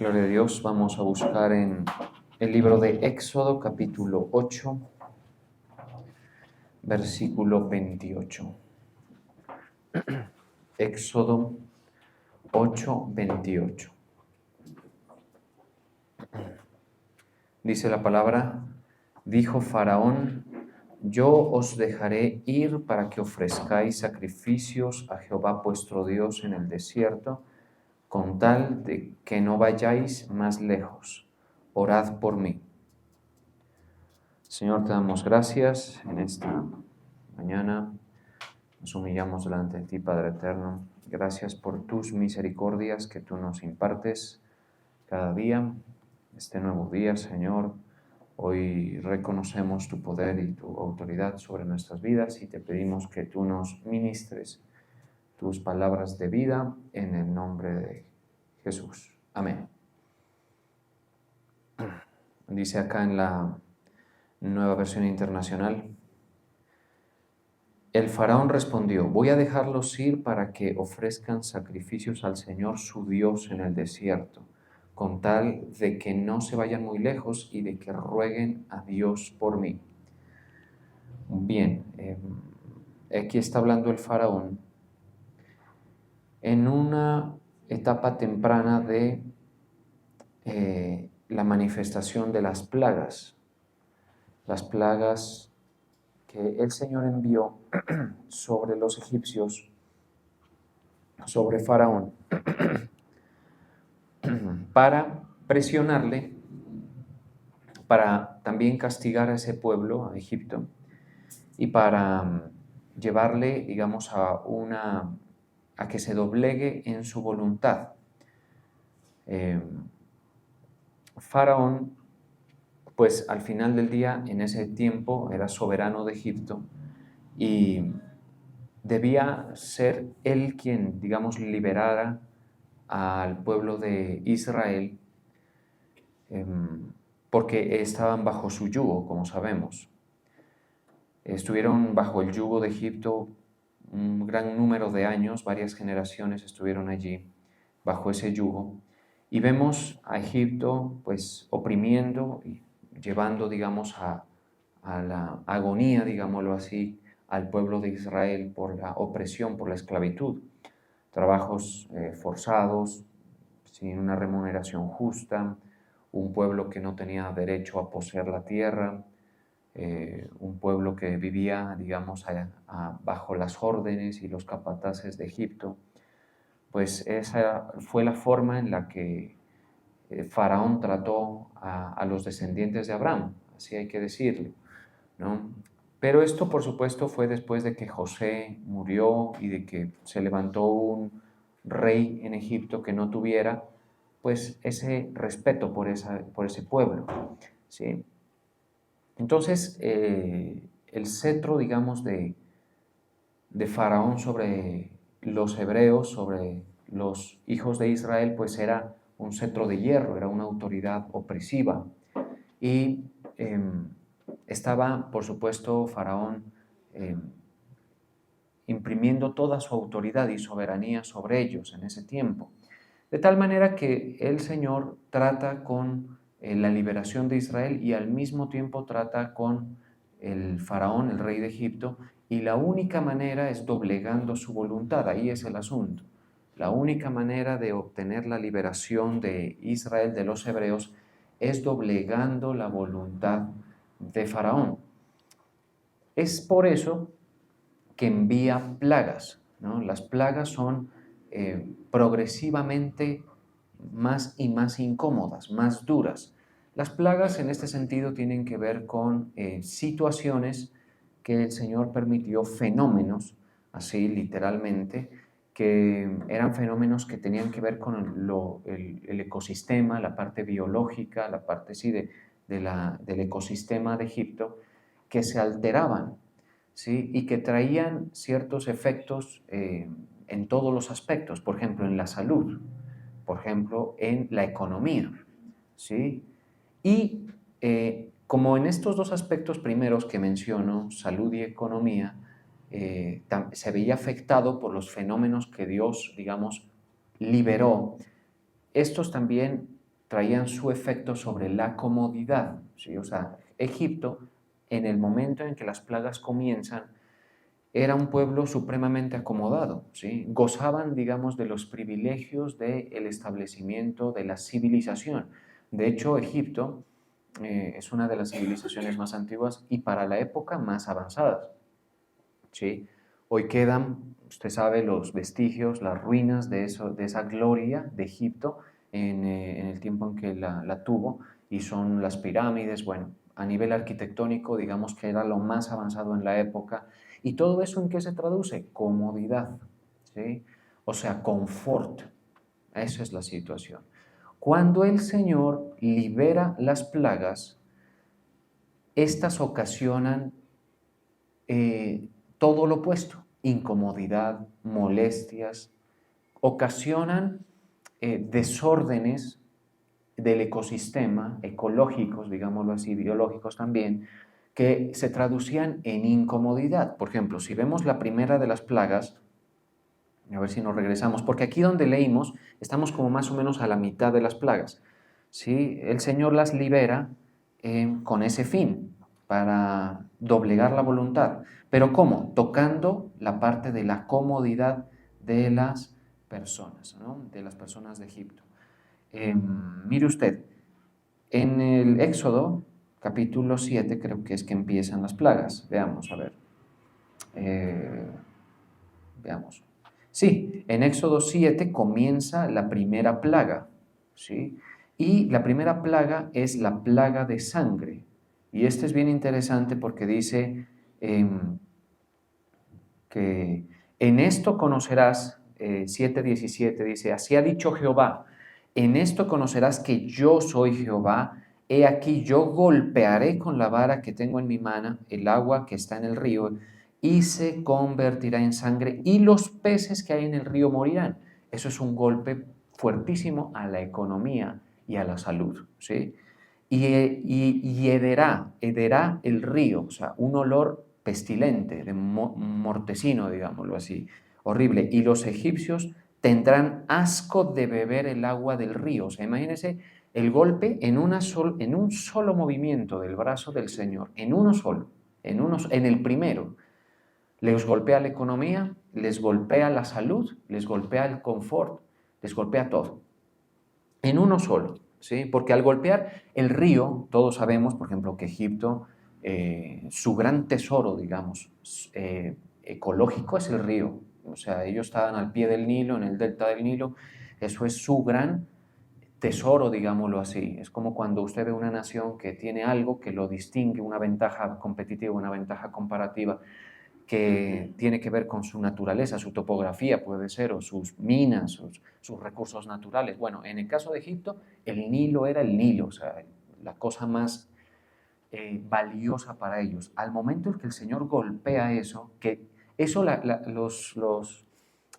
Gloria a Dios, vamos a buscar en el libro de Éxodo, capítulo 8, versículo 28. Éxodo 8, 28. Dice la palabra, dijo Faraón, yo os dejaré ir para que ofrezcáis sacrificios a Jehová vuestro Dios en el desierto, con tal de que no vayáis más lejos. Orad por mí. Señor, te damos gracias en esta mañana. Nos humillamos delante de ti, Padre eterno. Gracias por tus misericordias que tú nos impartes cada día. Este nuevo día, Señor, hoy reconocemos tu poder y tu autoridad sobre nuestras vidas y te pedimos que tú nos ministres tus palabras de vida en el nombre de Jesús. Amén. Dice acá en la Nueva Versión Internacional, el faraón respondió, voy a dejarlos ir para que ofrezcan sacrificios al Señor su Dios en el desierto, con tal de que no se vayan muy lejos y de que rueguen a Dios por mí. Bien, aquí está hablando el faraón en una etapa temprana de la manifestación de las plagas que el Señor envió sobre los egipcios, sobre Faraón, para presionarle, para también castigar a ese pueblo, a Egipto, y para llevarle, digamos, a que se doblegue en su voluntad. Faraón, pues al final del día, en ese tiempo, era soberano de Egipto y debía ser él quien, digamos, liberara al pueblo de Israel, porque estaban bajo su yugo, como sabemos. Estuvieron bajo el yugo de Egipto un gran número de años, varias generaciones estuvieron allí bajo ese yugo, y vemos a Egipto pues oprimiendo y llevando, digamos, a la agonía, digámoslo así, al pueblo de Israel por la opresión, por la esclavitud, trabajos forzados, sin una remuneración justa, un pueblo que no tenía derecho a poseer la tierra, un pueblo que vivía, digamos, bajo las órdenes y los capataces de Egipto. Pues esa fue la forma en la que Faraón trató a los descendientes de Abraham, así hay que decirlo, ¿no? Pero esto, por supuesto, fue después de que José murió y de que se levantó un rey en Egipto que no tuviera, pues, ese respeto por ese pueblo, ¿sí? Entonces, el cetro, digamos, de Faraón sobre los hebreos, sobre los hijos de Israel, pues era un cetro de hierro, era una autoridad opresiva. Y estaba, por supuesto, Faraón imprimiendo toda su autoridad y soberanía sobre ellos en ese tiempo. De tal manera que el Señor trata con la liberación de Israel y al mismo tiempo trata con el faraón, el rey de Egipto, y la única manera es doblegando su voluntad. Ahí es el asunto. La única manera de obtener la liberación de Israel, de los hebreos, es doblegando la voluntad de Faraón. Es por eso que envía plagas, ¿no? Las plagas son progresivamente más y más incómodas, más duras. Las plagas en este sentido tienen que ver con situaciones que el Señor permitió, fenómenos, así literalmente, que eran fenómenos que tenían que ver con el ecosistema, la parte biológica, la parte sí, del ecosistema de Egipto, que se alteraban, ¿sí? Y que traían ciertos efectos en todos los aspectos, por ejemplo, en la salud, por ejemplo, en la economía, ¿sí? Y como en estos dos aspectos primeros que menciono, salud y economía, se veía afectado por los fenómenos que Dios, digamos, liberó, estos también traían su efecto sobre la comodidad, ¿sí? O sea, Egipto, en el momento en que las plagas comienzan, era un pueblo supremamente acomodado, ¿sí? Gozaban, digamos, de los privilegios del establecimiento de la civilización. De hecho, Egipto es una de las civilizaciones más antiguas y para la época más avanzadas, ¿sí? Hoy quedan, usted sabe, los vestigios, las ruinas de esa gloria de Egipto en el tiempo en que la tuvo, y son las pirámides. Bueno, a nivel arquitectónico, digamos que era lo más avanzado en la época. ¿Y todo eso en qué se traduce? Comodidad, ¿sí? O sea, confort. Esa es la situación. Cuando el Señor libera las plagas, estas ocasionan todo lo opuesto: incomodidad, molestias, ocasionan desórdenes del ecosistema, ecológicos, digámoslo así, biológicos también, que se traducían en incomodidad. Por ejemplo, si vemos la primera de las plagas, a ver si nos regresamos, porque aquí donde leímos estamos como más o menos a la mitad de las plagas, ¿sí? El Señor las libera con ese fin, para doblegar la voluntad. ¿Pero cómo? Tocando la parte de la comodidad de las personas, ¿no? De las personas de Egipto. Mire usted, en el Éxodo, capítulo 7, creo que es que empiezan las plagas. Veamos, a ver. Eh, Veamos. Sí, en Éxodo 7 comienza la primera plaga, ¿sí? Y la primera plaga es la plaga de sangre. Y este es bien interesante porque dice que en esto conocerás, 7:17 dice: así ha dicho Jehová, en esto conocerás que yo soy Jehová. He aquí yo golpearé con la vara que tengo en mi mano el agua que está en el río, y se convertirá en sangre, y los peces que hay en el río morirán. Eso es un golpe fuertísimo a la economía y a la salud, ¿sí? Y hederá el río, o sea, un olor pestilente, de mortecino, digámoslo así, horrible. Y los egipcios tendrán asco de beber el agua del río. O sea, imagínense el golpe en un solo movimiento del brazo del Señor, en uno solo, en el primero. Les golpea la economía, les golpea la salud, les golpea el confort, les golpea todo en uno solo, ¿sí? Porque al golpear el río, todos sabemos, por ejemplo, que Egipto, su gran tesoro, digamos, ecológico es el río. O sea, ellos estaban al pie del Nilo, en el delta del Nilo. Eso es su gran tesoro, digámoslo así. Es como cuando usted ve una nación que tiene algo que lo distingue, una ventaja competitiva, una ventaja comparativa, que tiene que ver con su naturaleza, su topografía puede ser, o sus minas, sus recursos naturales. Bueno, en el caso de Egipto, el Nilo era el Nilo, o sea, la cosa más valiosa para ellos. Al momento en que el Señor golpea eso, que eso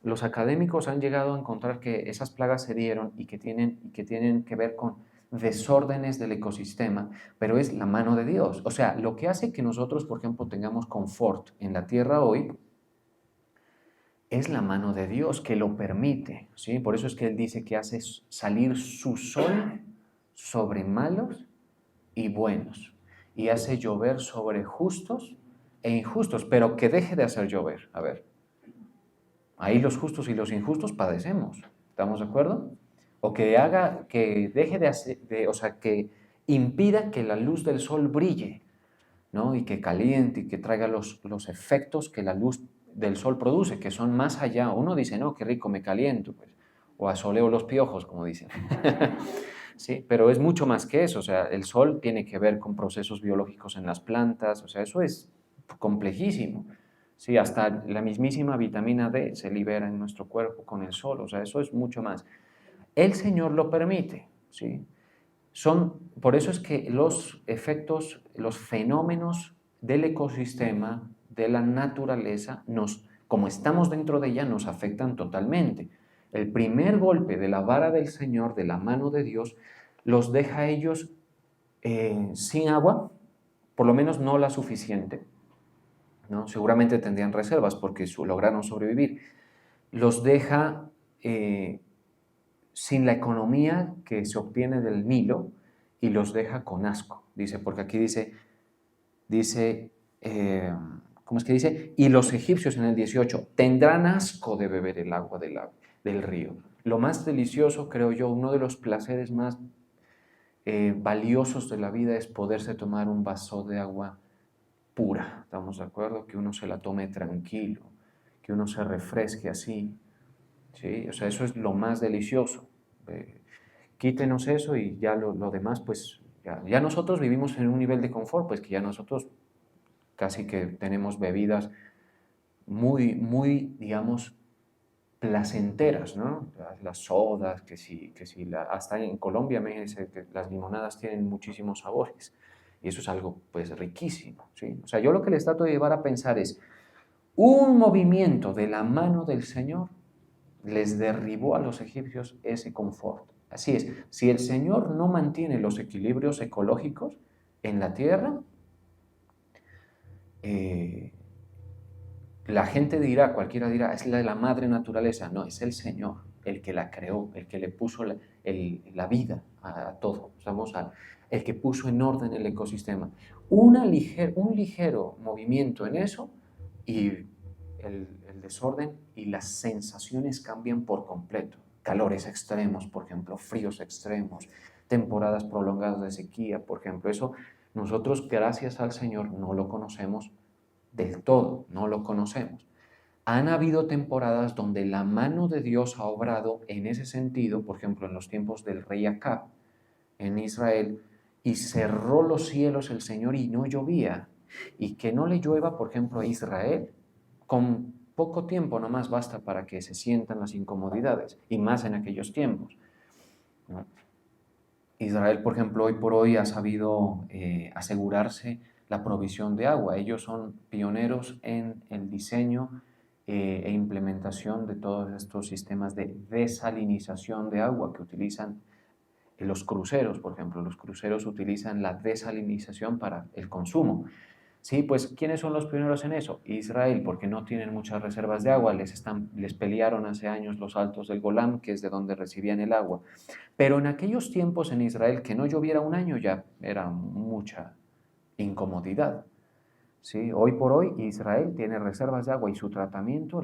los académicos han llegado a encontrar que esas plagas se dieron y que tienen que ver con desórdenes del ecosistema, pero es la mano de Dios. O sea, lo que hace que nosotros, por ejemplo, tengamos confort en la tierra hoy es la mano de Dios que lo permite, ¿sí? Por eso es que Él dice que hace salir su sol sobre malos y buenos, y hace llover sobre justos e injustos, pero que deje de hacer llover. A ver, ahí los justos y los injustos padecemos, ¿estamos de acuerdo? O que haga, que deje de hacer, o sea, que impida que la luz del sol brille, ¿no? Y que caliente y que traiga los efectos que la luz del sol produce, que son más allá. Uno dice, no, qué rico, me caliento, pues, o asoleo los piojos, como dicen. Sí, pero es mucho más que eso. O sea, el sol tiene que ver con procesos biológicos en las plantas, o sea, eso es complejísimo. Sí, hasta la mismísima vitamina D se libera en nuestro cuerpo con el sol, o sea, eso es mucho más. El Señor lo permite, ¿sí? Por eso es que los efectos, los fenómenos del ecosistema, de la naturaleza, como estamos dentro de ella, nos afectan totalmente. El primer golpe de la vara del Señor, de la mano de Dios, los deja a ellos sin agua, por lo menos no la suficiente, ¿no? Seguramente tendrían reservas porque lograron sobrevivir. Los deja sin la economía que se obtiene del Nilo y los deja con asco. Dice, porque aquí dice, ¿cómo es que dice? Y los egipcios en el 18 tendrán asco de beber el agua del río. Lo más delicioso, creo yo, uno de los placeres más valiosos de la vida es poderse tomar un vaso de agua pura, ¿estamos de acuerdo? Que uno se la tome tranquilo, que uno se refresque así, ¿sí? O sea, eso es lo más delicioso. Quítenos eso y ya lo demás, pues ya nosotros vivimos en un nivel de confort, pues que ya nosotros casi que tenemos bebidas muy, muy, digamos, placenteras, ¿no? Las sodas, hasta en Colombia me dice que las limonadas tienen muchísimos sabores y eso es algo pues riquísimo, ¿sí? O sea, yo lo que les trato de llevar a pensar es un movimiento de la mano del Señor les derribó a los egipcios ese confort. Así es, si el Señor no mantiene los equilibrios ecológicos en la tierra, eh, la gente dirá, cualquiera dirá, es la madre naturaleza. No, es el Señor el que la creó, el que le puso la vida a todo. El que puso en orden el ecosistema. Un ligero movimiento en eso y el desorden y las sensaciones cambian por completo. Calores extremos, por ejemplo, fríos extremos, temporadas prolongadas de sequía, por ejemplo. Eso nosotros, gracias al Señor, no lo conocemos del todo, no lo conocemos. Han habido temporadas donde la mano de Dios ha obrado en ese sentido, por ejemplo, en los tiempos del rey Acab en Israel, y cerró los cielos el Señor y no llovía. Y que no le llueva, por ejemplo, a Israel, con poco tiempo nomás basta para que se sientan las incomodidades, y más en aquellos tiempos, ¿no? Israel, por ejemplo, hoy por hoy ha sabido asegurarse la provisión de agua. Ellos son pioneros en el diseño e implementación de todos estos sistemas de desalinización de agua que utilizan los cruceros, por ejemplo. Los cruceros utilizan la desalinización para el consumo. Sí, pues ¿quiénes son los pioneros en eso? Israel, porque no tienen muchas reservas de agua, les pelearon hace años los altos del Golán, que es de donde recibían el agua. Pero en aquellos tiempos en Israel que no lloviera un año ya era mucha incomodidad. ¿Sí? Hoy por hoy Israel tiene reservas de agua y su tratamiento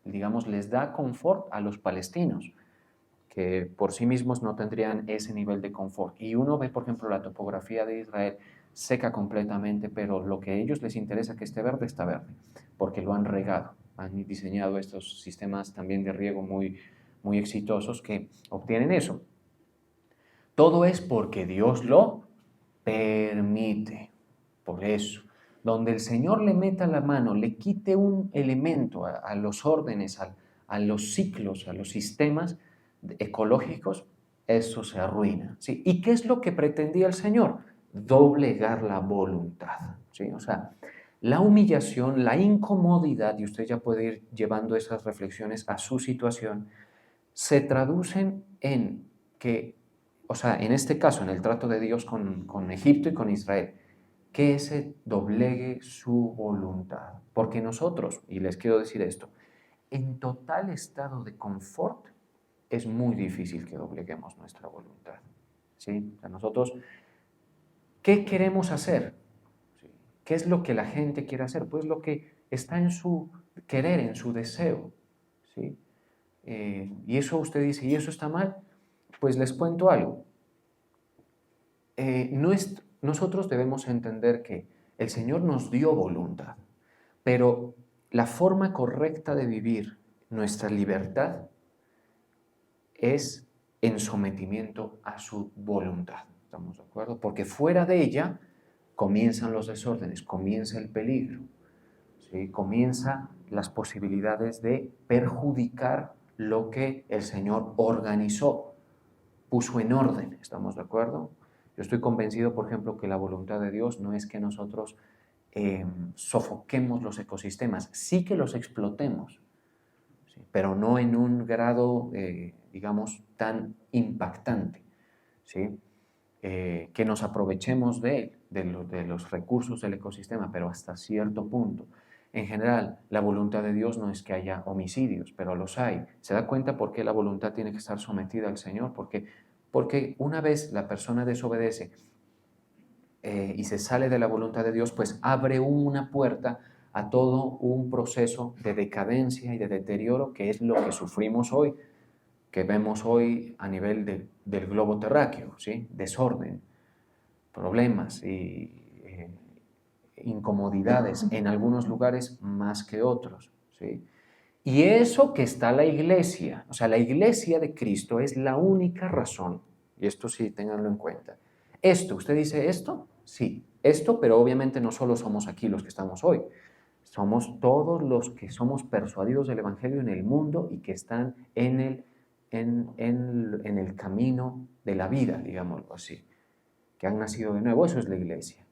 digamos, les da confort a los palestinos, que por sí mismos no tendrían ese nivel de confort. Y uno ve, por ejemplo, la topografía de Israel seca completamente, pero lo que a ellos les interesa que esté verde, está verde, porque lo han regado. Han diseñado estos sistemas también de riego muy, muy exitosos que obtienen eso. Todo es porque Dios lo permite. Por eso, donde el Señor le meta la mano, le quite un elemento a los órdenes, a los ciclos, a los sistemas ecológicos, eso se arruina, ¿sí? ¿Y qué es lo que pretendía el Señor? Doblegar la voluntad, ¿sí? O sea, la humillación, la incomodidad, y usted ya puede ir llevando esas reflexiones a su situación, se traducen en que, o sea, en este caso, en el trato de Dios con Egipto y con Israel, que se doblegue su voluntad. Porque nosotros, y les quiero decir esto, en total estado de confort es muy difícil que dobleguemos nuestra voluntad. ¿Sí? O sea, nosotros, ¿qué queremos hacer? ¿Sí? ¿Qué es lo que la gente quiere hacer? Pues lo que está en su querer, en su deseo. ¿Sí? Y eso usted dice, ¿y eso está mal? Pues les cuento algo. Nosotros debemos entender que el Señor nos dio voluntad, pero la forma correcta de vivir nuestra libertad es en sometimiento a su voluntad. ¿Estamos de acuerdo? Porque fuera de ella comienzan los desórdenes, comienza el peligro, ¿sí? Comienza las posibilidades de perjudicar lo que el Señor organizó, puso en orden. ¿Estamos de acuerdo? Yo estoy convencido, por ejemplo, que la voluntad de Dios no es que nosotros sofoquemos los ecosistemas, sí que los explotemos, ¿sí? Pero no en un grado, digamos, tan impactante, ¿sí? Que nos aprovechemos de él, de los recursos del ecosistema, pero hasta cierto punto. En general, la voluntad de Dios no es que haya homicidios, pero los hay. ¿Se da cuenta por qué la voluntad tiene que estar sometida al Señor? Porque una vez la persona desobedece y se sale de la voluntad de Dios, pues abre una puerta a todo un proceso de decadencia y de deterioro que es lo que sufrimos hoy, que vemos hoy a nivel del globo terráqueo, ¿sí? Desorden, problemas y incomodidades en algunos lugares más que otros, ¿sí? Y eso que está la iglesia, o sea, la iglesia de Cristo es la única razón, y esto sí, ténganlo en cuenta. Esto, ¿usted dice esto? Sí, esto, pero obviamente no solo somos aquí los que estamos hoy, somos todos los que somos persuadidos del Evangelio en el mundo y que están en el camino de la vida, digámoslo así, que han nacido de nuevo, eso es la iglesia,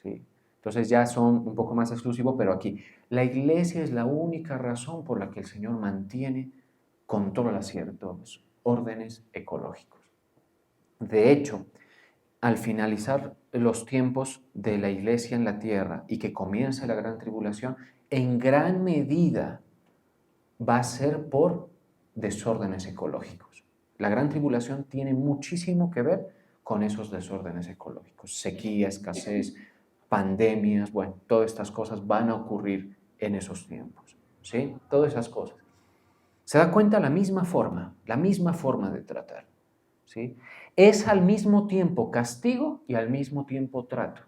¿sí? Entonces ya son un poco más exclusivos, pero aquí la iglesia es la única razón por la que el Señor mantiene, controla ciertos órdenes ecológicos. De hecho, al finalizar los tiempos de la iglesia en la tierra y que comience la gran tribulación, en gran medida va a ser por desórdenes ecológicos. La gran tribulación tiene muchísimo que ver con esos desórdenes ecológicos. Sequía, escasez, pandemias, bueno, todas estas cosas van a ocurrir en esos tiempos, ¿sí? Todas esas cosas. ¿Se da cuenta? La misma forma de tratar, ¿sí? Es al mismo tiempo castigo y al mismo tiempo trato.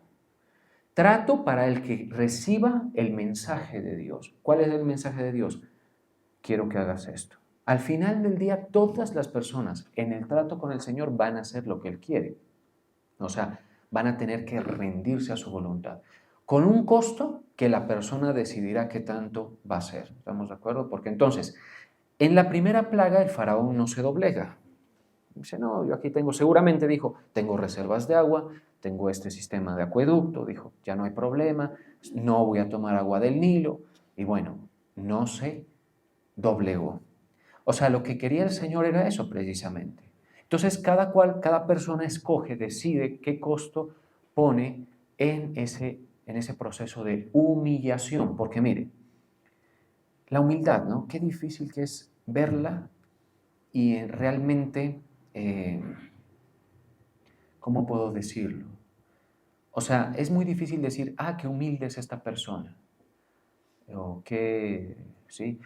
Trato para el que reciba el mensaje de Dios. ¿Cuál es el mensaje de Dios? Quiero que hagas esto. Al final del día, todas las personas en el trato con el Señor van a hacer lo que Él quiere. O sea, van a tener que rendirse a su voluntad, con un costo que la persona decidirá qué tanto va a hacer. ¿Estamos de acuerdo? Porque entonces, en la primera plaga el faraón no se doblega. Dice, no, yo aquí tengo, seguramente dijo, tengo reservas de agua, tengo este sistema de acueducto, dijo, ya no hay problema, no voy a tomar agua del Nilo. Y bueno, no se doblegó. O sea, lo que quería el Señor era eso precisamente. Entonces, cada persona escoge, decide qué costo pone en ese proceso de humillación. Porque mire, la humildad, ¿no? Qué difícil que es verla y realmente, ¿cómo puedo decirlo? O sea, es muy difícil decir, qué humilde es esta persona. O qué, ¿sí?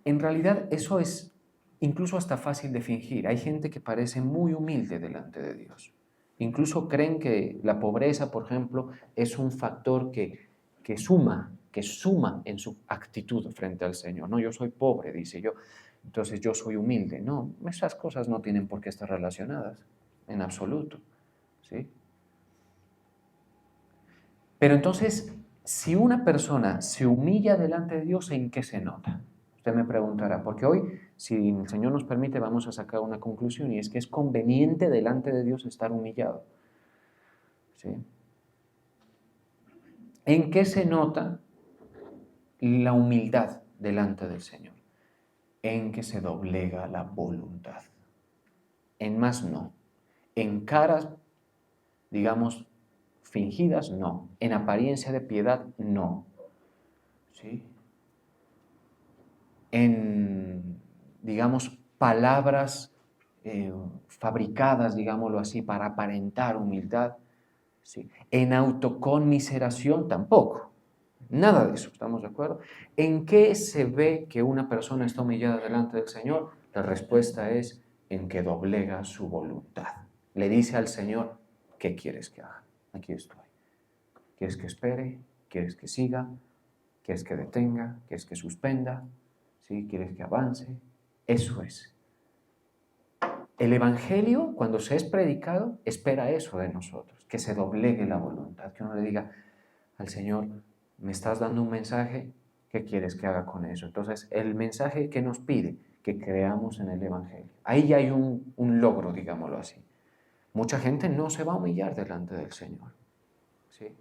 En realidad eso es incluso hasta fácil de fingir. Hay gente que parece muy humilde delante de Dios. Incluso creen que la pobreza, por ejemplo, es un factor que suma en su actitud frente al Señor. No, yo soy pobre, dice yo, entonces yo soy humilde. No, esas cosas no tienen por qué estar relacionadas en absoluto, ¿sí? Pero entonces, si una persona se humilla delante de Dios, ¿en qué se nota? Usted me preguntará, porque hoy, si el Señor nos permite, vamos a sacar una conclusión y es que es conveniente delante de Dios estar humillado. ¿Sí? ¿En qué se nota la humildad delante del Señor? En que se doblega la voluntad. En más no. En caras, digamos, fingidas, no. En apariencia de piedad, no. ¿Sí? En, digamos, palabras fabricadas, digámoslo así, para aparentar humildad. ¿Sí? En autoconmiseración tampoco. Nada de eso, ¿estamos de acuerdo? ¿En qué se ve que una persona está humillada delante del Señor? La respuesta es en que doblega su voluntad. Le dice al Señor, ¿qué quieres que haga? Aquí estoy. ¿Quieres que espere? ¿Quieres que siga? ¿Quieres que detenga? ¿Quieres que suspenda? ¿Sí? ¿Quieres que avance? Eso es. El Evangelio, cuando se es predicado, espera eso de nosotros, que se doblegue la voluntad, que uno le diga al Señor, me estás dando un mensaje, ¿qué quieres que haga con eso? Entonces, el mensaje que nos pide, que creamos en el Evangelio. Ahí ya hay un logro, digámoslo así. Mucha gente no se va a humillar delante del Señor. ¿Sí?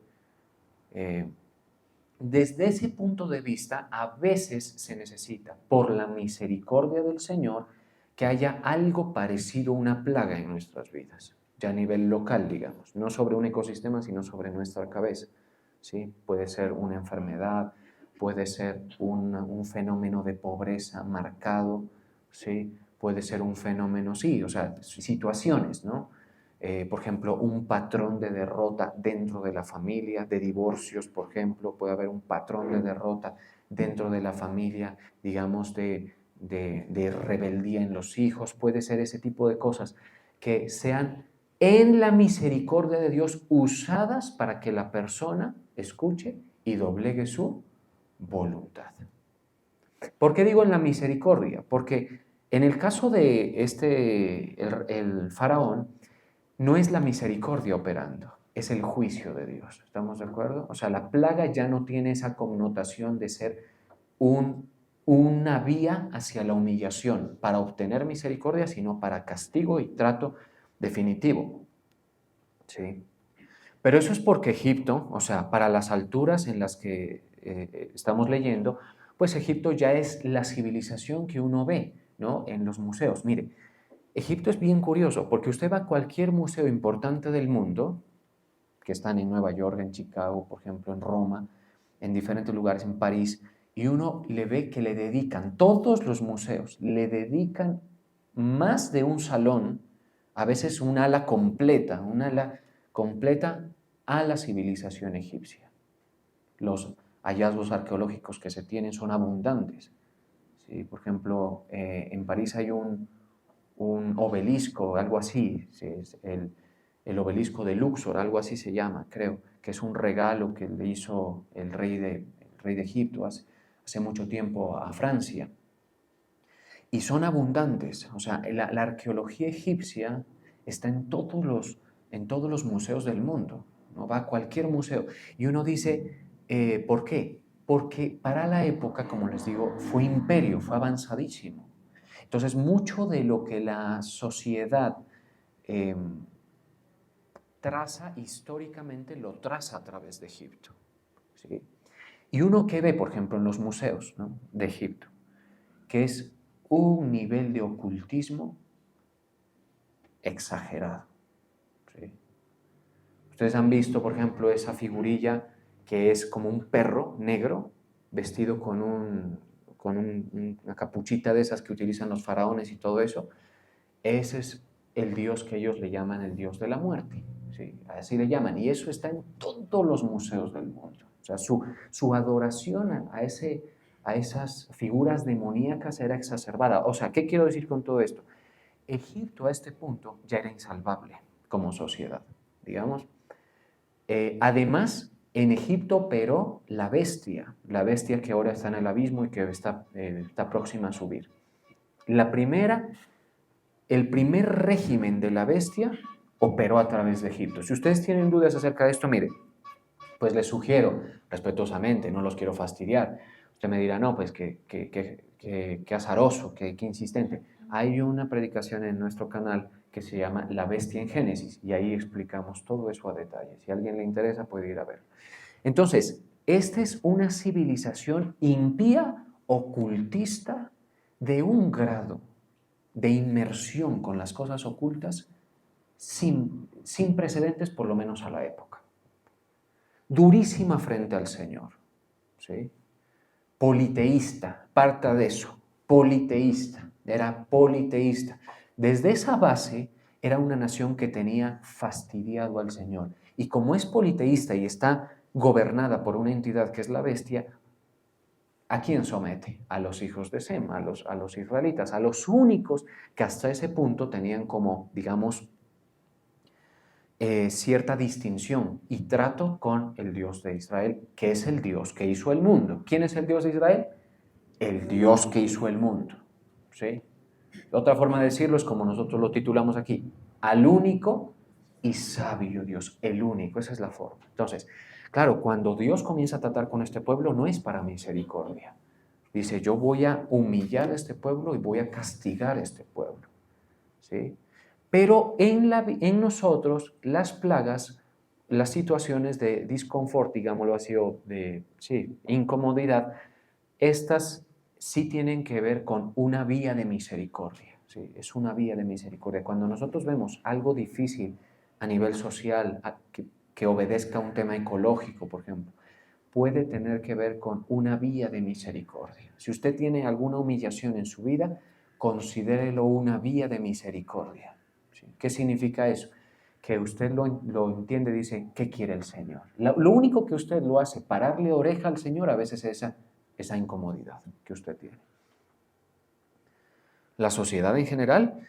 Desde ese punto de vista, a veces se necesita, por la misericordia del Señor, que haya algo parecido a una plaga en nuestras vidas, ya a nivel local, digamos, no sobre un ecosistema, sino sobre nuestra cabeza. ¿Sí? Puede ser una enfermedad, puede ser un fenómeno de pobreza marcado, ¿sí? Puede ser un fenómeno, sí, o sea, situaciones, ¿no? Por ejemplo, un patrón de derrota dentro de la familia, de divorcios, por ejemplo, puede haber un patrón de derrota dentro de la familia, digamos, de rebeldía en los hijos, puede ser ese tipo de cosas que sean en la misericordia de Dios usadas para que la persona escuche y doblegue su voluntad. ¿Por qué digo en la misericordia? Porque en el caso de el faraón, no es la misericordia operando, es el juicio de Dios. ¿Estamos de acuerdo? O sea, la plaga ya no tiene esa connotación de ser una vía hacia la humillación para obtener misericordia, sino para castigo y trato definitivo. ¿Sí? Pero eso es porque Egipto, o sea, para las alturas en las que estamos leyendo, pues Egipto ya es la civilización que uno ve, ¿no? En los museos. Mire, Egipto es bien curioso porque usted va a cualquier museo importante del mundo, que están en Nueva York, en Chicago, por ejemplo, en Roma, en diferentes lugares, en París, y uno le ve que le dedican, todos los museos, le dedican más de un salón, a veces un ala completa a la civilización egipcia. Los hallazgos arqueológicos que se tienen son abundantes. ¿Sí? Por ejemplo, en París hay un obelisco, algo así, ¿sí? Es el obelisco de Luxor, algo así se llama, creo, que es un regalo que le hizo el rey de Egipto hace mucho tiempo a Francia. Y son abundantes, o sea, la arqueología egipcia está en todos los museos del mundo, ¿no? Va a cualquier museo. Y uno dice, ¿por qué? Porque para la época, como les digo, fue imperio, fue avanzadísimo. Entonces, mucho de lo que la sociedad eh, traza históricamente lo traza a través de Egipto. ¿Sí? Y uno que ve, por ejemplo, en los museos, ¿no?, de Egipto, que es un nivel de ocultismo exagerado. ¿Sí? Ustedes han visto, por ejemplo, esa figurilla que es como un perro negro vestido con una capuchita de esas que utilizan los faraones y todo eso. Ese es el dios que ellos le llaman el dios de la muerte. ¿Sí? Así le llaman. Y eso está en todos los museos del mundo. O sea, su adoración a esas figuras demoníacas era exacerbada. O sea, ¿qué quiero decir con todo esto? Egipto a este punto ya era insalvable como sociedad, digamos. Además, en Egipto operó la bestia que ahora está en el abismo y que está próxima a subir. El primer régimen de la bestia operó a través de Egipto. Si ustedes tienen dudas acerca de esto, mire, pues les sugiero, respetuosamente, no los quiero fastidiar. Usted me dirá, no, pues que azaroso, que insistente. Hay una predicación en nuestro canal que se llama La Bestia en Génesis y ahí explicamos todo eso a detalle. Si a alguien le interesa puede ir a verlo. Entonces, esta es una civilización impía, ocultista, de un grado de inmersión con las cosas ocultas sin precedentes, por lo menos a la época. Durísima frente al Señor, ¿sí? Politeísta, parta de eso, politeísta, era politeísta. Desde esa base era una nación que tenía fastidiado al Señor. Y como es politeísta y está gobernada por una entidad que es la bestia, ¿a quién somete? A los hijos de Sem, a los israelitas, a los únicos que hasta ese punto tenían como, digamos, cierta distinción y trato con el Dios de Israel, que es el Dios que hizo el mundo. ¿Quién es el Dios de Israel? El Dios que hizo el mundo. ¿Sí? Otra forma de decirlo es como nosotros lo titulamos aquí, al único y sabio Dios, el único, esa es la forma. Entonces, claro, cuando Dios comienza a tratar con este pueblo no es para misericordia. Dice, yo voy a humillar a este pueblo y voy a castigar a este pueblo. ¿Sí? Pero en nosotros las plagas, las situaciones de disconfort, digámoslo así, o de incomodidad, estas sí tienen que ver con una vía de misericordia. ¿Sí? Es una vía de misericordia. Cuando nosotros vemos algo difícil a nivel social, que obedezca a un tema ecológico, por ejemplo, puede tener que ver con una vía de misericordia. Si usted tiene alguna humillación en su vida, considérelo una vía de misericordia. ¿Sí? ¿Qué significa eso? Que usted lo entiende, dice, ¿qué quiere el Señor? Lo único que usted lo hace, pararle oreja al Señor, a veces es esa incomodidad que usted tiene. La sociedad en general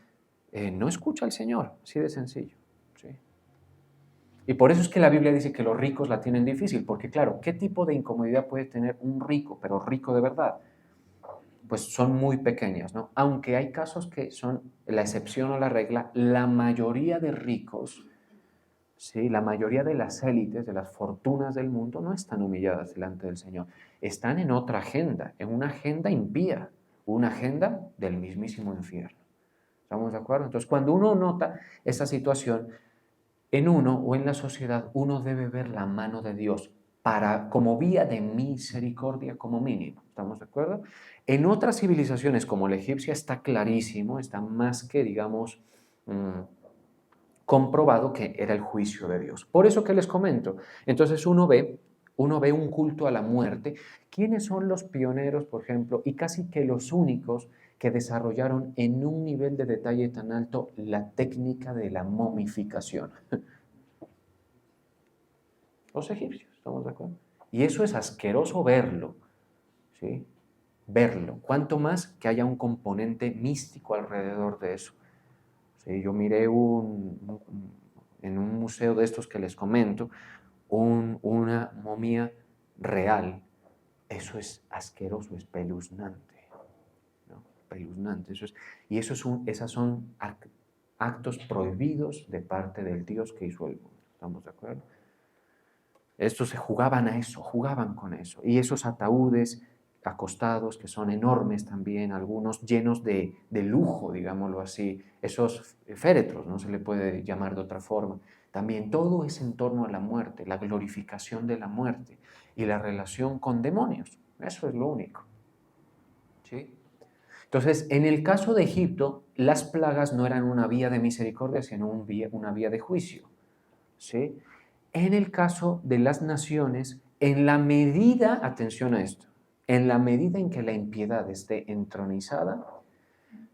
no escucha al Señor, así de sencillo. ¿Sí? Y por eso es que la Biblia dice que los ricos la tienen difícil, porque claro, ¿qué tipo de incomodidad puede tener un rico, pero rico de verdad? Pues son muy pequeñas, ¿no? Aunque hay casos que son la excepción o la regla, la mayoría de ricos, ¿sí? La mayoría de las élites, de las fortunas del mundo, no están humilladas delante del Señor. Están en otra agenda, en una agenda impía, una agenda del mismísimo infierno. ¿Estamos de acuerdo? Entonces, cuando uno nota esa situación, en uno o en la sociedad, uno debe ver la mano de Dios como vía de misericordia como mínimo. ¿Estamos de acuerdo? En otras civilizaciones como la egipcia está clarísimo, está más que, digamos, comprobado que era el juicio de Dios. Por eso que les comento. Entonces uno ve un culto a la muerte. ¿Quiénes son los pioneros, por ejemplo, y casi que los únicos que desarrollaron en un nivel de detalle tan alto la técnica de la momificación? Los egipcios, ¿estamos de acuerdo? Y eso es asqueroso verlo, ¿sí? Verlo. Cuanto más que haya un componente místico alrededor de eso. ¿Sí? Yo miré en un museo de estos que les comento, una momia real. Eso es asqueroso, es espeluznante, ¿no? Espeluznante. Esas son actos prohibidos de parte del Dios que hizo el mundo. ¿Estamos de acuerdo? Estos se jugaban a eso, jugaban con eso. Y esos ataúdes acostados, que son enormes también, algunos llenos de lujo, digámoslo así, esos féretros, no se le puede llamar de otra forma. También todo es en torno a la muerte, la glorificación de la muerte y la relación con demonios. Eso es lo único. ¿Sí? Entonces, en el caso de Egipto, las plagas no eran una vía de misericordia, sino una vía de juicio. ¿Sí? En el caso de las naciones, en la medida, atención a esto, en la medida en que la impiedad esté entronizada,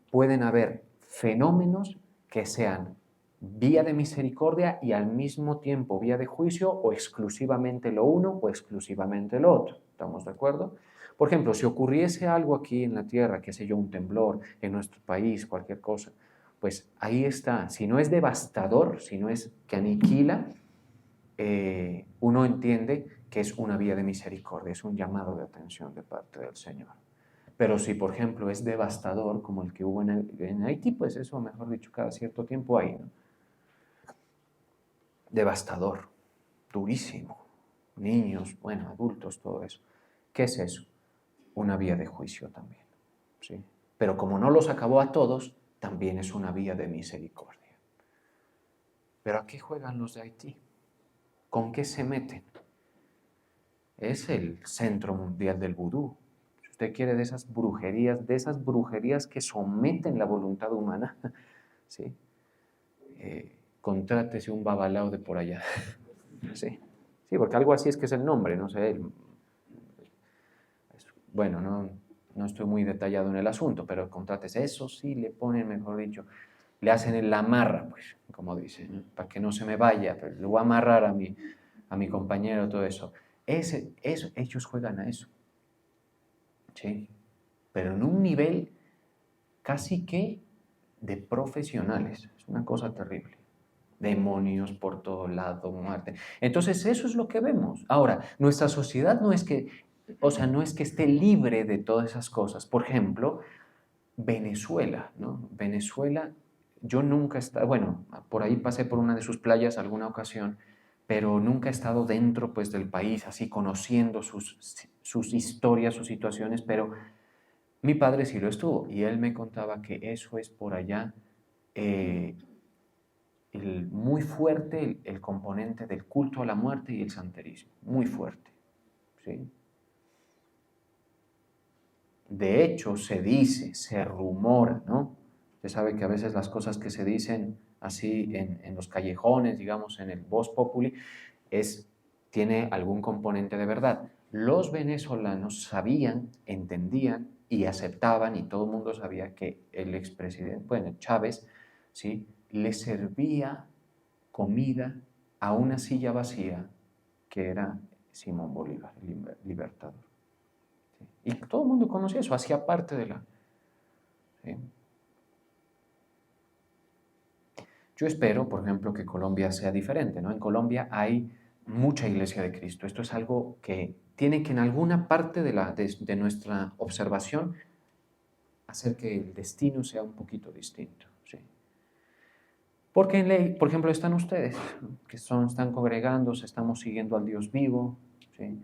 pueden haber fenómenos que sean vía de misericordia y al mismo tiempo vía de juicio, o exclusivamente lo uno o exclusivamente lo otro. ¿Estamos de acuerdo? Por ejemplo, si ocurriese algo aquí en la tierra, qué sé yo, un temblor en nuestro país, cualquier cosa, pues ahí está. Si no es devastador, si no es que aniquila, uno entiende que es una vía de misericordia, es un llamado de atención de parte del Señor. Pero si, por ejemplo, es devastador, como el que hubo en Haití, pues eso, mejor dicho, cada cierto tiempo hay, ¿no? Devastador, durísimo. Niños, bueno, adultos, todo eso. ¿Qué es eso? Una vía de juicio también, ¿sí? Pero como no los acabó a todos, también es una vía de misericordia. ¿Pero a qué juegan los de Haití? ¿Con qué se meten? Es el centro mundial del vudú. Si usted quiere de esas brujerías que someten la voluntad humana, ¿sí? Contrátese un babalao de por allá. ¿Sí? Sí, porque algo así es que es el nombre, no sé. Bueno, no estoy muy detallado en el asunto, pero contrátese eso, sí le ponen, mejor dicho, le hacen la amarra, pues, como dicen, ¿no? Para que no se me vaya, pero le voy a amarrar a mi compañero, todo eso. Ellos juegan a eso, ¿sí? Pero en un nivel casi que de profesionales. Es una cosa terrible. Demonios por todo lado, muerte. Entonces eso es lo que vemos. Ahora, nuestra sociedad no es que, o sea, no es que esté libre de todas esas cosas. Por ejemplo, Venezuela, ¿no? Venezuela, yo nunca he estado, bueno, por ahí pasé por una de sus playas alguna ocasión, pero nunca he estado dentro, pues, del país, así conociendo sus historias, sus situaciones, pero mi padre sí lo estuvo y él me contaba que eso es por allá eh, muy fuerte el componente del culto a la muerte y el santerismo, muy fuerte. ¿Sí? De hecho, se dice, se rumora, ¿no? Usted sabe que a veces las cosas que se dicen así en los callejones, digamos, en el vox populi, tiene algún componente de verdad. los venezolanos sabían, entendían y aceptaban, y todo el mundo sabía que el expresidente, bueno, Chávez, ¿sí?, le servía comida a una silla vacía que era Simón Bolívar, el libertador. ¿Sí? Y todo el mundo conocía eso, hacía parte de la... ¿sí? Yo espero, por ejemplo, que Colombia sea diferente, ¿no? En Colombia hay mucha iglesia de Cristo. Esto es algo que tiene que en alguna parte de nuestra observación hacer que el destino sea un poquito distinto. ¿Sí? Porque en ley, por ejemplo, están ustedes, que están congregándose, estamos siguiendo al Dios vivo, ¿sí?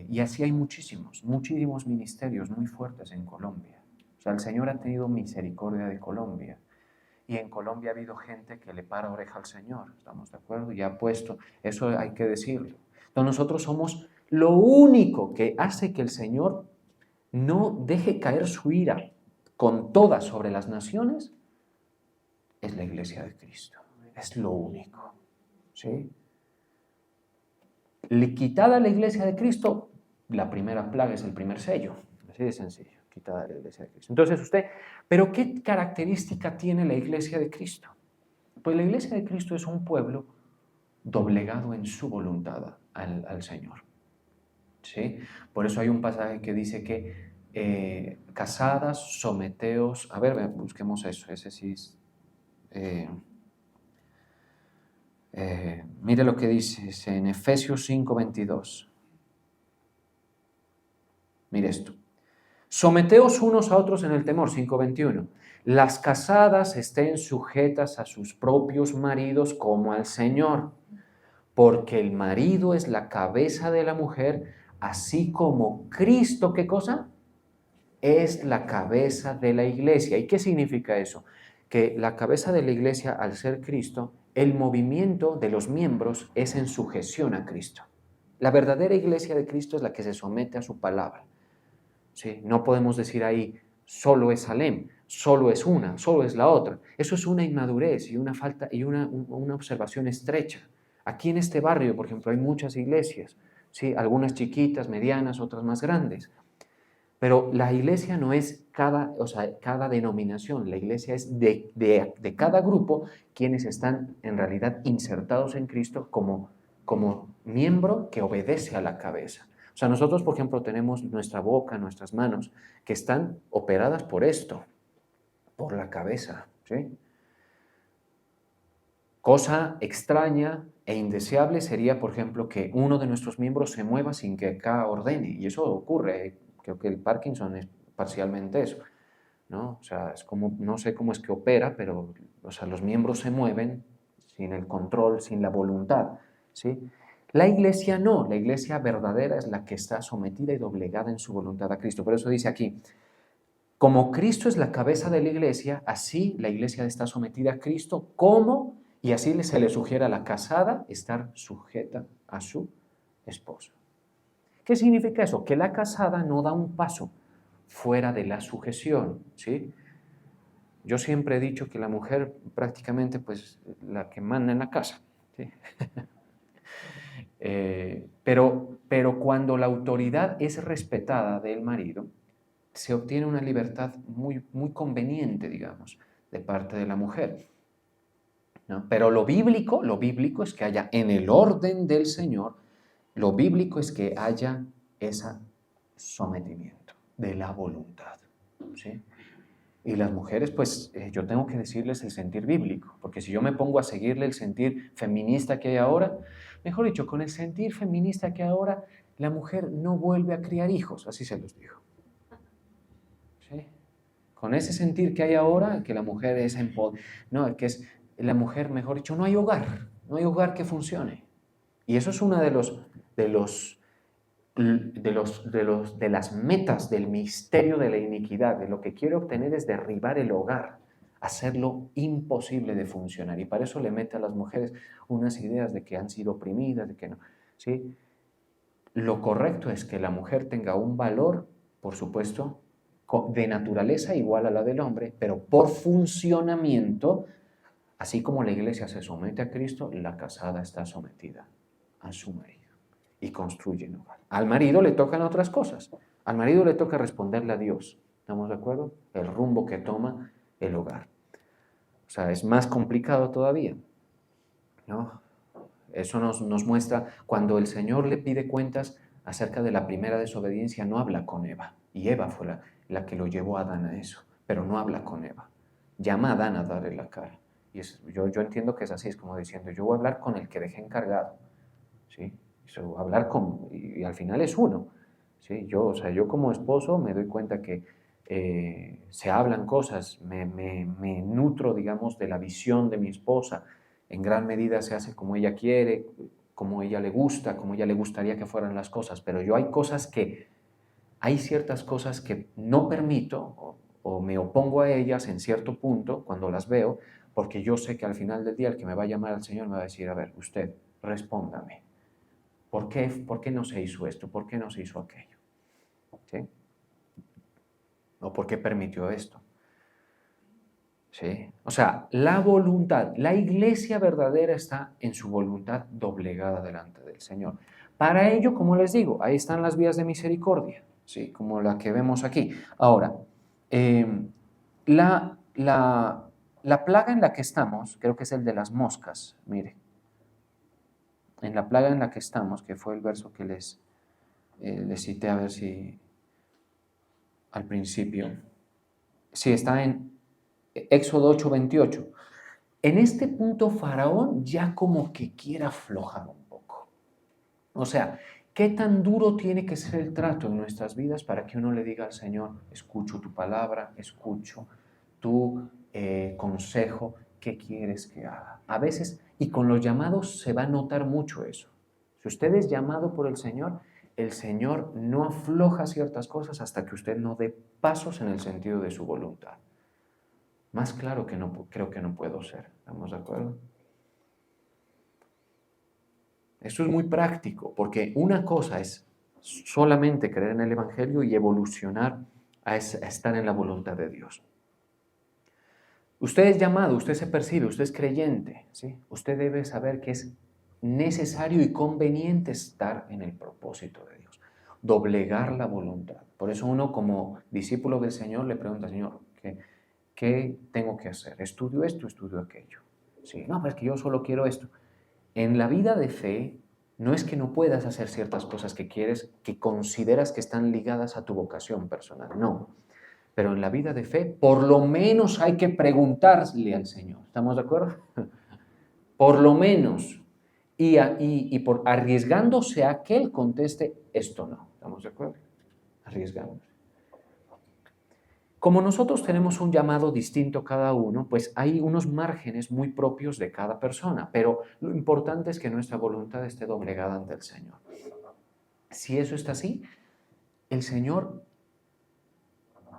Y así hay muchísimos ministerios muy fuertes en Colombia. O sea, el Señor ha tenido misericordia de Colombia. Y en Colombia ha habido gente que le para oreja al Señor, ¿estamos de acuerdo? Y ha puesto, eso hay que decirlo. Entonces nosotros somos lo único que hace que el Señor no deje caer su ira con todas sobre las naciones, es la iglesia de Cristo. Es lo único. ¿Sí? Quitada la iglesia de Cristo, la primera plaga es el primer sello. Así de sencillo, quitada la iglesia de Cristo. Entonces usted, ¿pero qué característica tiene la iglesia de Cristo? Pues la iglesia de Cristo es un pueblo doblegado en su voluntad al Señor. ¿Sí? Por eso hay un pasaje que dice que casadas, someteos, a ver, busquemos eso, ese sí es, mire lo que dice en Efesios 5:22. Mire esto. Someteos unos a otros en el temor, 5:21. Las casadas estén sujetas a sus propios maridos como al Señor, porque el marido es la cabeza de la mujer, así como Cristo, ¿qué cosa? Es la cabeza de la iglesia. ¿Y qué significa eso? Que la cabeza de la iglesia, al ser Cristo, el movimiento de los miembros es en sujeción a Cristo. La verdadera iglesia de Cristo es la que se somete a su palabra. ¿Sí? No podemos decir ahí, solo es Salem, solo es una, solo es la otra. Eso es una inmadurez y una falta y una observación estrecha. Aquí en este barrio, por ejemplo, hay muchas iglesias, ¿sí? Algunas chiquitas, medianas, otras más grandes. Pero la iglesia no es cada denominación, la iglesia es de cada grupo quienes están en realidad insertados en Cristo como miembro que obedece a la cabeza. O sea, nosotros, por ejemplo, tenemos nuestra boca, nuestras manos, que están operadas por esto, por la cabeza, ¿sí? Cosa extraña e indeseable sería, por ejemplo, que uno de nuestros miembros se mueva sin que acá ordene, y eso ocurre. Creo que el Parkinson es parcialmente eso, ¿no? O sea, es como, no sé cómo es que opera, pero, o sea, los miembros se mueven sin el control, sin la voluntad, ¿sí? La iglesia no, la iglesia verdadera es la que está sometida y doblegada en su voluntad a Cristo. Por eso dice aquí, como Cristo es la cabeza de la iglesia, así la iglesia está sometida a Cristo, como, y así se le sugiere a la casada estar sujeta a su esposo. ¿Qué significa eso? Que la casada no da un paso fuera de la sujeción, ¿sí? Yo siempre he dicho que la mujer prácticamente pues la que manda en la casa, ¿sí? pero cuando la autoridad es respetada del marido, se obtiene una libertad muy, muy conveniente, digamos, de parte de la mujer, ¿no? Pero lo bíblico es que haya en el orden del Señor, lo bíblico es que haya ese sometimiento de la voluntad, ¿sí? Y las mujeres, pues yo tengo que decirles el sentir bíblico, porque si yo me pongo a seguirle el sentir feminista que hay ahora, mejor dicho, con el sentir feminista que hay ahora, la mujer no vuelve a criar hijos, así se los digo. ¿Sí? Con ese sentir que hay ahora, que la mujer es no, que es la mujer, mejor dicho, no hay hogar que funcione. Y eso es una de las metas del misterio de la iniquidad. De lo que quiere obtener es derribar el hogar, hacerlo imposible de funcionar. Y para eso le mete a las mujeres unas ideas de que han sido oprimidas, de que no. ¿Sí? Lo correcto es que la mujer tenga un valor, por supuesto, de naturaleza igual a la del hombre, pero por funcionamiento, así como la iglesia se somete a Cristo, la casada está sometida a su marido. y construyen hogar. Al marido le tocan otras cosas. Al marido le toca responderle a Dios. ¿Estamos de acuerdo? El rumbo que toma el hogar. O sea, es más complicado todavía, ¿no? Eso nos muestra cuando el Señor le pide cuentas acerca de la primera desobediencia, no habla con Eva. Y Eva fue la que lo llevó a Adán a eso, pero no habla con Eva. Llama a Adán a darle la cara. Y yo entiendo que es así, es como diciendo, yo voy a hablar con el que dejé encargado, ¿sí? Hablar y al final es uno, ¿sí? Yo como esposo me doy cuenta que se hablan cosas, me nutro, digamos, de la visión de mi esposa. En gran medida se hace como ella quiere, como ella le gusta, como ella le gustaría que fueran las cosas, pero hay ciertas cosas que no permito o me opongo a ellas en cierto punto cuando las veo, porque yo sé que al final del día el que me va a llamar al Señor me va a decir, a ver, usted, respóndame. ¿Por qué no se hizo esto? ¿Por qué no se hizo aquello? ¿Sí? ¿O por qué permitió esto? ¿Sí? O sea, la voluntad, la iglesia verdadera está en su voluntad doblegada delante del Señor. Para ello, como les digo, ahí están las vías de misericordia, ¿sí? Como la que vemos aquí. Ahora, la plaga en la que estamos, creo que es el de las moscas, mire, en la plaga en la que estamos, que fue el verso que les cité, a ver si al principio, sí, está en Éxodo 8:28. En este punto Faraón ya como que quiere aflojar un poco. O sea, ¿qué tan duro tiene que ser el trato en nuestras vidas para que uno le diga al Señor, escucho tu palabra, escucho tu consejo, ¿qué quieres que haga? A veces, y con los llamados se va a notar mucho eso. Si usted es llamado por el Señor no afloja ciertas cosas hasta que usted no dé pasos en el sentido de su voluntad. Más claro que no, creo que no puedo ser. ¿Estamos de acuerdo? Esto es muy práctico, porque una cosa es solamente creer en el Evangelio y evolucionar a estar en la voluntad de Dios. Usted es llamado, usted se percibe, usted es creyente, ¿sí? Usted debe saber que es necesario y conveniente estar en el propósito de Dios, doblegar la voluntad. Por eso uno como discípulo del Señor le pregunta, Señor, ¿qué tengo que hacer? ¿Estudio esto, estudio aquello? Sí, no, pero es que yo solo quiero esto. En la vida de fe, no es que no puedas hacer ciertas cosas que quieres, que consideras que están ligadas a tu vocación personal, no. Pero en la vida de fe, por lo menos hay que preguntarle al Señor. ¿Estamos de acuerdo? Por lo menos. Y por arriesgándose a que Él conteste, esto no. ¿Estamos de acuerdo? Arriesgándose. Como nosotros tenemos un llamado distinto cada uno, pues hay unos márgenes muy propios de cada persona, pero lo importante es que nuestra voluntad esté doblegada ante el Señor. Si eso está así, el Señor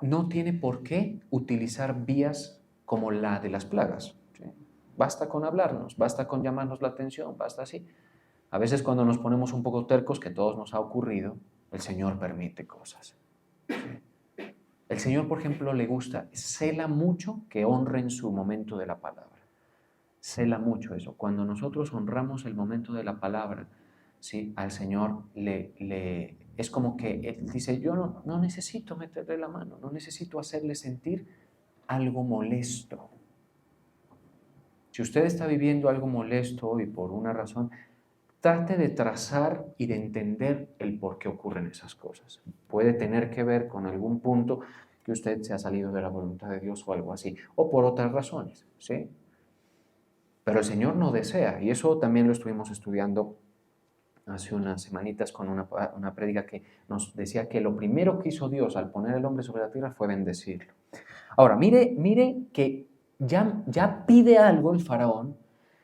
no tiene por qué utilizar vías como la de las plagas. ¿Sí? Basta con hablarnos, basta con llamarnos la atención, basta así. A veces cuando nos ponemos un poco tercos, que a todos nos ha ocurrido, el Señor permite cosas. ¿Sí? El Señor, por ejemplo, le gusta, cela mucho que honren su momento de la palabra. Cela mucho eso. Cuando nosotros honramos el momento de la palabra, ¿sí? Al Señor es como que Él dice, yo no necesito meterle la mano, no necesito hacerle sentir algo molesto. Si usted está viviendo algo molesto hoy por una razón, trate de trazar y de entender el por qué ocurren esas cosas. Puede tener que ver con algún punto que usted se ha salido de la voluntad de Dios o algo así, o por otras razones, ¿sí? Pero el Señor no desea, y eso también lo estuvimos estudiando hace unas semanitas con una prédica que nos decía que lo primero que hizo Dios al poner el hombre sobre la tierra fue bendecirlo. Ahora, mire que ya pide algo el faraón,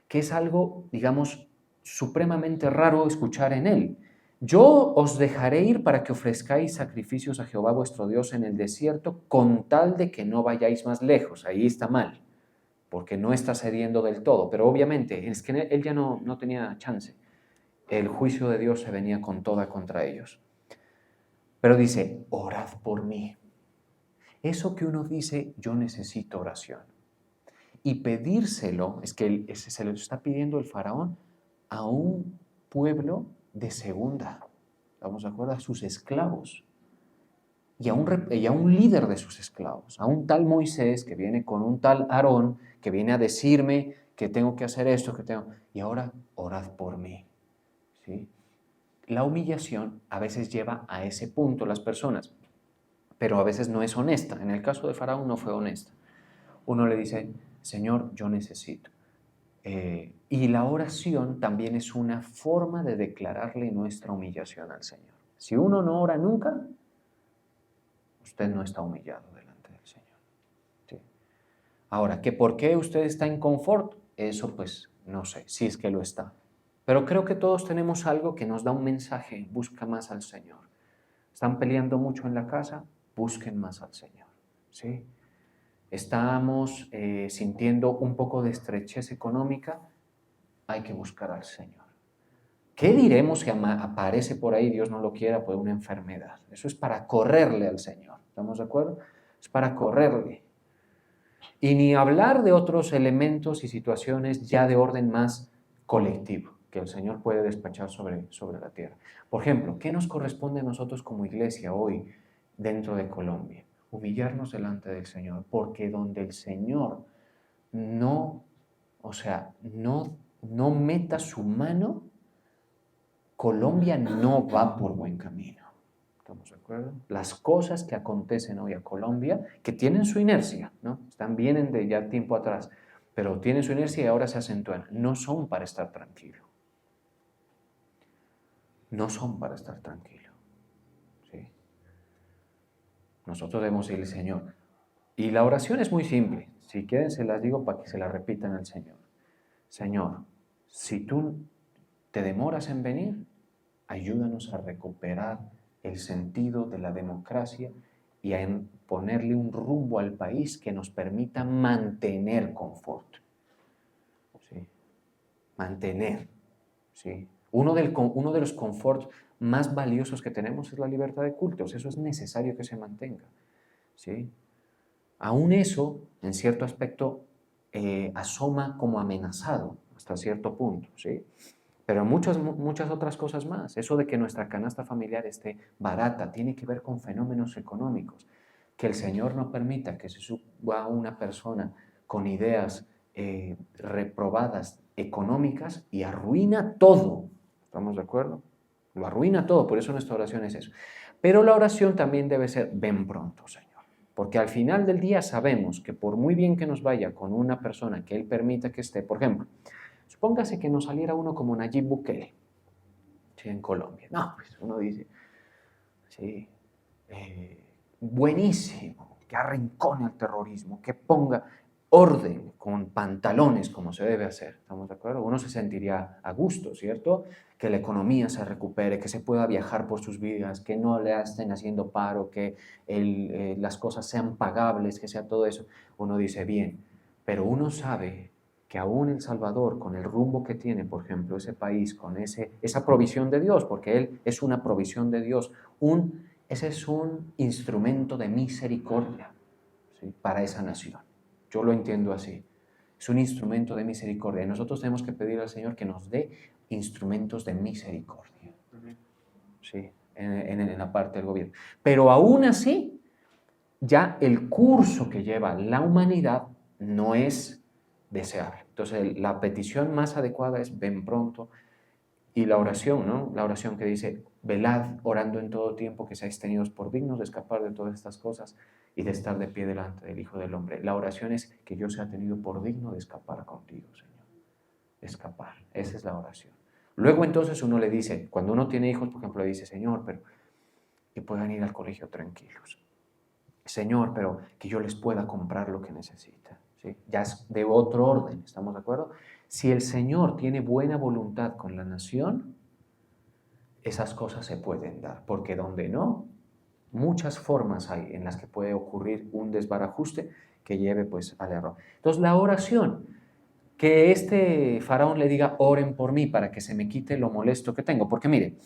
que es algo, digamos, supremamente raro escuchar en él. Yo os dejaré ir para que ofrezcáis sacrificios a Jehová vuestro Dios en el desierto, con tal de que no vayáis más lejos. Ahí está mal, porque no está cediendo del todo, pero obviamente es que él ya no tenía chance. El juicio de Dios se venía con toda contra ellos. Pero dice, orad por mí. Eso que uno dice, yo necesito oración. Y pedírselo, es que se lo está pidiendo el faraón a un pueblo de segunda, ¿estamos de acuerdo? A sus esclavos y a un líder de sus esclavos, a un tal Moisés que viene con un tal Aarón que viene a decirme que tengo que hacer esto, y ahora orad por mí, ¿sí? La humillación a veces lleva a ese punto las personas, pero a veces no es honesta. En el caso de Faraón no fue honesta. Uno le dice, Señor, yo necesito. Y la oración también es una forma de declararle nuestra humillación al Señor. Si uno no ora nunca, usted no está humillado delante del Señor. ¿Sí? Ahora, ¿que por qué usted está en confort? Eso pues no sé, si es que lo está. Pero creo que todos tenemos algo que nos da un mensaje, busca más al Señor. ¿Están peleando mucho en la casa? Busquen más al Señor. ¿Sí? ¿Estamos sintiendo un poco de estrechez económica? Hay que buscar al Señor. ¿Qué diremos si aparece por ahí, Dios no lo quiera, por una enfermedad? Eso es para correrle al Señor. ¿Estamos de acuerdo? Es para correrle. Y ni hablar de otros elementos y situaciones ya de orden más colectivo que el Señor puede despachar sobre la tierra. Por ejemplo, ¿qué nos corresponde a nosotros como iglesia hoy dentro de Colombia? Humillarnos delante del Señor, porque donde el Señor no meta su mano, Colombia no va por buen camino. ¿Estamos de acuerdo? Las cosas que acontecen hoy a Colombia, que tienen su inercia, ¿no? Vienen de ya tiempo atrás, pero tienen su inercia y ahora se acentúan. No son para estar tranquilo. No son para estar tranquilo. ¿Sí? Nosotros debemos decirle, Señor. Y la oración es muy simple. Si quieren, se las digo para que se la repitan al Señor. Señor, si tú te demoras en venir, ayúdanos a recuperar el sentido de la democracia y a ponerle un rumbo al país que nos permita mantener confort. ¿Sí? Mantener. ¿Sí? Uno de los conforts más valiosos que tenemos es la libertad de cultos. Eso es necesario que se mantenga. ¿Sí? Aún eso, en cierto aspecto, asoma como amenazado hasta cierto punto. ¿Sí? Pero muchas otras cosas más. Eso de que nuestra canasta familiar esté barata tiene que ver con fenómenos económicos. Que el Señor no permita que se suba una persona con ideas reprobadas económicas y arruina todo. ¿Estamos de acuerdo? Lo arruina todo, por eso nuestra oración es eso. Pero la oración también debe ser, ven pronto, Señor. Porque al final del día sabemos que por muy bien que nos vaya con una persona que Él permita que esté, por ejemplo, supóngase que nos saliera uno como Nayib Bukele, ¿sí? En Colombia. No, pues uno dice, sí, buenísimo, que arrincone al terrorismo, que ponga orden con pantalones como se debe hacer, ¿estamos de acuerdo? Uno se sentiría a gusto, ¿cierto? Que la economía se recupere, que se pueda viajar por sus vidas, que no le estén haciendo paro, que las cosas sean pagables, que sea todo eso. Uno dice, bien, pero uno sabe que aún El Salvador, con el rumbo que tiene, por ejemplo, ese país, con esa provisión de Dios, porque Él es una provisión de Dios, ese es un instrumento de misericordia, ¿sí? Para esa nación. Yo lo entiendo así. Es un instrumento de misericordia. Y nosotros tenemos que pedir al Señor que nos dé instrumentos de misericordia, ¿sí? En la parte del gobierno. Pero aún así, ya el curso que lleva la humanidad no es deseable. Entonces, la petición más adecuada es ven pronto. Y la oración, ¿no? La oración que dice, velad orando en todo tiempo, que seáis tenidos por dignos de escapar de todas estas cosas y de estar de pie delante del Hijo del Hombre. La oración es que yo sea tenido por digno de escapar contigo, Señor. Escapar. Esa es la oración. Luego entonces uno le dice, cuando uno tiene hijos, por ejemplo, le dice, Señor, pero que puedan ir al colegio tranquilos. Señor, pero que yo les pueda comprar lo que necesitan. ¿Sí? Ya es de otro orden, ¿estamos de acuerdo? Si el Señor tiene buena voluntad con la nación, esas cosas se pueden dar, porque donde no, muchas formas hay en las que puede ocurrir un desbarajuste que lleve pues al error. Entonces la oración, que este faraón le diga, oren por mí para que se me quite lo molesto que tengo, porque mire,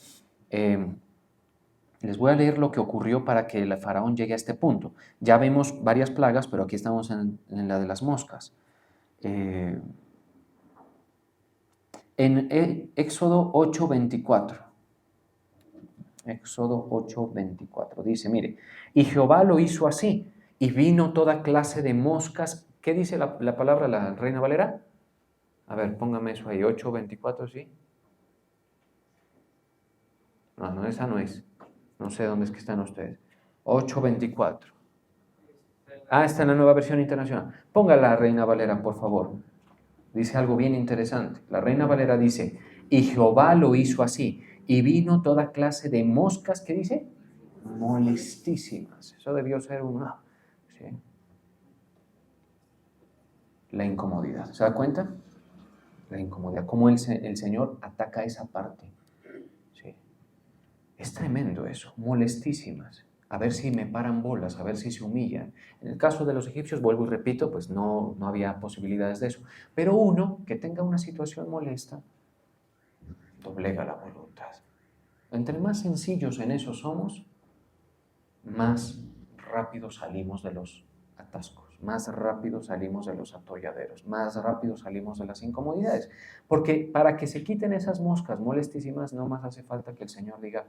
les voy a leer lo que ocurrió para que el faraón llegue a este punto. Ya vemos varias plagas, pero aquí estamos en la de las moscas. En Éxodo 8:24 Éxodo 8:24. Dice, mire, y Jehová lo hizo así, y vino toda clase de moscas. ¿Qué dice la palabra, la Reina Valera? A ver, póngame eso ahí, 8:24, ¿sí? No, esa no es. No sé dónde es que están ustedes. 8:24. Ah, está en la Nueva Versión Internacional. Ponga la Reina Valera, por favor. Dice algo bien interesante. La Reina Valera dice, y Jehová lo hizo así, y vino toda clase de moscas, ¿qué dice? Molestísimas. Eso debió ser una... ¿sí? La incomodidad. ¿Se da cuenta? La incomodidad. Cómo el Señor ataca esa parte. ¿Sí? Es tremendo eso. Molestísimas. A ver si me paran bolas, a ver si se humillan. En el caso de los egipcios, vuelvo y repito, pues no había posibilidades de eso. Pero uno que tenga una situación molesta, doblega la voluntad. Entre más sencillos en eso somos, más rápido salimos de los atascos, más rápido salimos de los atolladeros, más rápido salimos de las incomodidades. Porque para que se quiten esas moscas molestísimas, no más hace falta que el Señor diga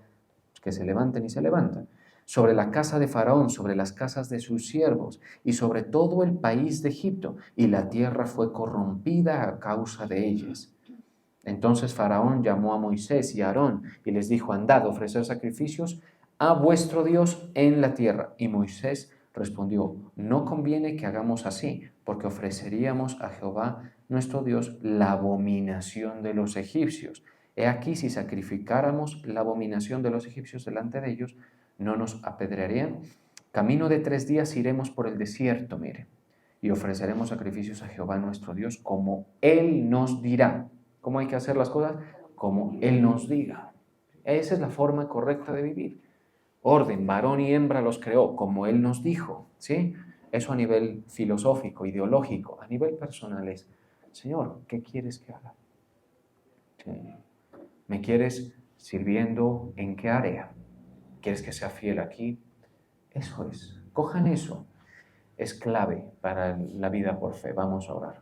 que se levanten y se levantan. Sobre la casa de Faraón, sobre las casas de sus siervos y sobre todo el país de Egipto, y la tierra fue corrompida a causa de ellas. Entonces Faraón llamó a Moisés y a Aarón y les dijo, andad, ofrecer sacrificios a vuestro Dios en la tierra. Y Moisés respondió, no conviene que hagamos así, porque ofreceríamos a Jehová nuestro Dios la abominación de los egipcios. He aquí, si sacrificáramos la abominación de los egipcios delante de ellos, no nos apedrearían. Camino de 3 días iremos por el desierto, mire, y ofreceremos sacrificios a Jehová nuestro Dios, como Él nos dirá. ¿Cómo hay que hacer las cosas? Como Él nos diga. Esa es la forma correcta de vivir. Orden, varón y hembra los creó, como Él nos dijo, ¿sí? Eso a nivel filosófico, ideológico. A nivel personal es, Señor, ¿qué quieres que haga? ¿Sí? ¿Me quieres sirviendo en qué área? ¿Quieres que sea fiel aquí? Eso es. Cojan eso. Es clave para la vida por fe. Vamos a orar.